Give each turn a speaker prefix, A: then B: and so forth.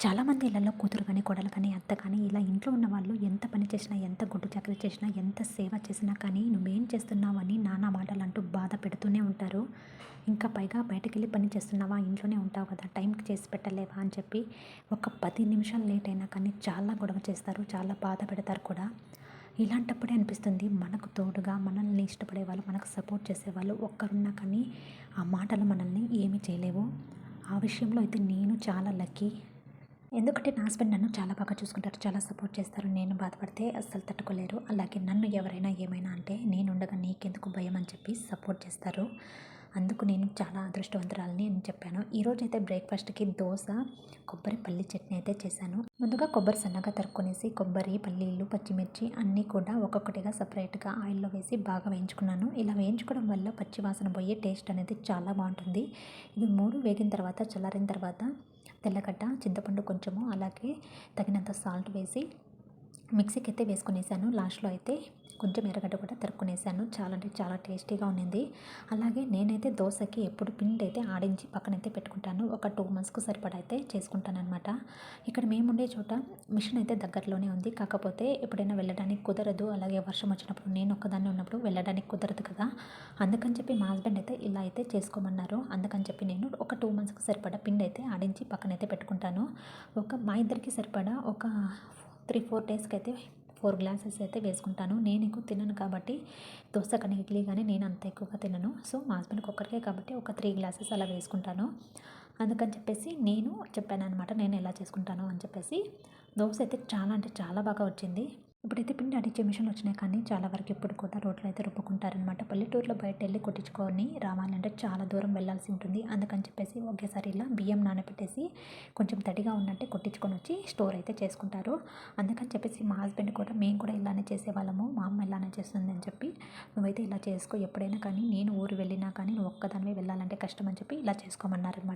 A: చాలామంది ఇళ్లలో కూతురు కానీ, కోడలు కానీ, అత్త కానీ ఇలా ఇంట్లో ఉన్న వాళ్ళు ఎంత పని చేసినా, ఎంత గుడ్డు చాకిరీ చేసినా, ఎంత సేవ చేసినా కానీ నువ్వేం చేస్తున్నావని నానా మాటలంటూ బాధ పెడుతూనే ఉంటారు. ఇంకా పైగా బయటకెళ్ళి పని చేస్తున్నావా, ఇంట్లోనే ఉంటావు కదా, టైంకి చేసి పెట్టలేవా అని చెప్పి ఒక 10 నిమిషాలు లేట్ అయినా కానీ చాలా గొడవ చేస్తారు, చాలా బాధ పెడతారు కూడా. ఇలాంటప్పుడే అనిపిస్తుంది మనకు తోడుగా మనల్ని ఇష్టపడే వాళ్ళు, మనకు సపోర్ట్ చేసేవాళ్ళు ఒక్కరున్నా కానీ ఆ మాటలు మనల్ని ఏమీ చేయలేవు. ఆ విషయంలో అయితే నేను చాలా లక్కీ. ఎందుకంటే నా హస్బెండ్ నన్ను చాలా బాగా చూసుకుంటారు, చాలా సపోర్ట్ చేస్తారు. నేను బాధపడితే అస్సలు తట్టుకోలేరు. అలాగే నన్ను ఎవరైనా ఏమైనా అంటే నేనుండగా నీకెందుకు భయం అని చెప్పి సపోర్ట్ చేస్తారు. అందుకు నేను చాలా అదృష్టవంతురాలని అని చెప్పాను. ఈరోజైతే బ్రేక్ఫాస్ట్కి దోశ, కొబ్బరి పల్లి చట్నీ అయితే చేశాను. ముందుగా కొబ్బరి సన్నగా తరుక్కునేసి కొబ్బరి, పల్లీలు, పచ్చిమిర్చి అన్నీ కూడా ఒక్కొక్కటిగా సపరేట్గా ఆయిల్లో వేసి బాగా వేయించుకున్నాను. ఇలా వేయించుకోవడం వల్ల పచ్చి వాసన పోయే టేస్ట్ అనేది చాలా బాగుంటుంది. ఇవి 3 వేగిన తర్వాత చల్లారిన తర్వాత తెల్లగడ్డ, చింతపండు కొంచెము, అలాగే తగినంత సాల్ట్ వేసి మిక్సీకి అయితే వేసుకునేసాను. లాస్ట్లో అయితే కొంచెం ఎర్రగడ్డ కూడా తరుక్కునేసాను. చాలా అంటే చాలా టేస్టీగా ఉన్నింది. అలాగే నేనైతే దోశకి ఎప్పుడు పిండి అయితే ఆడించి పక్కనైతే పెట్టుకుంటాను. ఒక 2 మంత్స్కి సరిపడా అయితే చేసుకుంటానన్నమాట. ఇక్కడ మేముండే చోట మిషన్ అయితే దగ్గరలోనే ఉంది. కాకపోతే ఎప్పుడైనా వెళ్ళడానికి కుదరదు. అలాగే వర్షం వచ్చినప్పుడు నేను ఒక్కదాన్నే ఉన్నప్పుడు వెళ్ళడానికి కుదరదు కదా. అందుకని చెప్పి మా హస్బెండ్ అయితే ఇలా అయితే చేసుకోమన్నారు. అందుకని చెప్పి నేను ఒక 2 మంత్స్కి సరిపడా పిండి అయితే ఆడించి పక్కనైతే పెట్టుకుంటాను. మా ఇద్దరికి సరిపడా ఒక 3-4 డేస్కి అయితే 4 గ్లాసెస్ అయితే వేసుకుంటాను. నేను ఎక్కువ తినను కాబట్టి దోశ కానీ, ఇడ్లీ కానీ నేను అంత ఎక్కువగా తినను. సో మా హస్బెండ్కి ఒక్కరికే కాబట్టి ఒక 3 గ్లాసెస్ అలా వేసుకుంటాను. అందుకని చెప్పేసి నేను చెప్పాననమాట, నేను ఎలా చేసుకుంటాను అని చెప్పేసి. దోశ అయితే చాలా అంటే చాలా బాగా వచ్చింది. ఇప్పుడైతే పిండి ఆడించే మిషన్లు వచ్చినాయి కానీ చాలా వరకు ఇప్పుడు కూడా రోట్లో అయితే రుబ్బుకుంటారనమాట. పల్లెటూరులో బయట వెళ్ళి కొట్టించుకొని రావాలంటే చాలా దూరం వెళ్ళాల్సి ఉంటుంది. అందుకని చెప్పేసి ఒకేసారి ఇలా బియ్యం నానబెట్టేసి కొంచెం తడిగా ఉన్నట్టే కొట్టించుకొని వచ్చి స్టోర్ అయితే చేసుకుంటారు. అందుకని చెప్పేసి మా హస్బెండ్ కూడా, మేము కూడా ఇలానే చేసేవాళ్ళము, మా అమ్మ ఇలానే చేస్తుంది అని చెప్పి, నువ్వైతే ఇలా చేసుకో ఎప్పుడైనా కానీ, నేను ఊరు వెళ్ళినా కానీ నువ్వు ఒక్కదానివే వెళ్ళాలంటే కష్టం అని చెప్పి ఇలా చేసుకోమన్నారనమాట.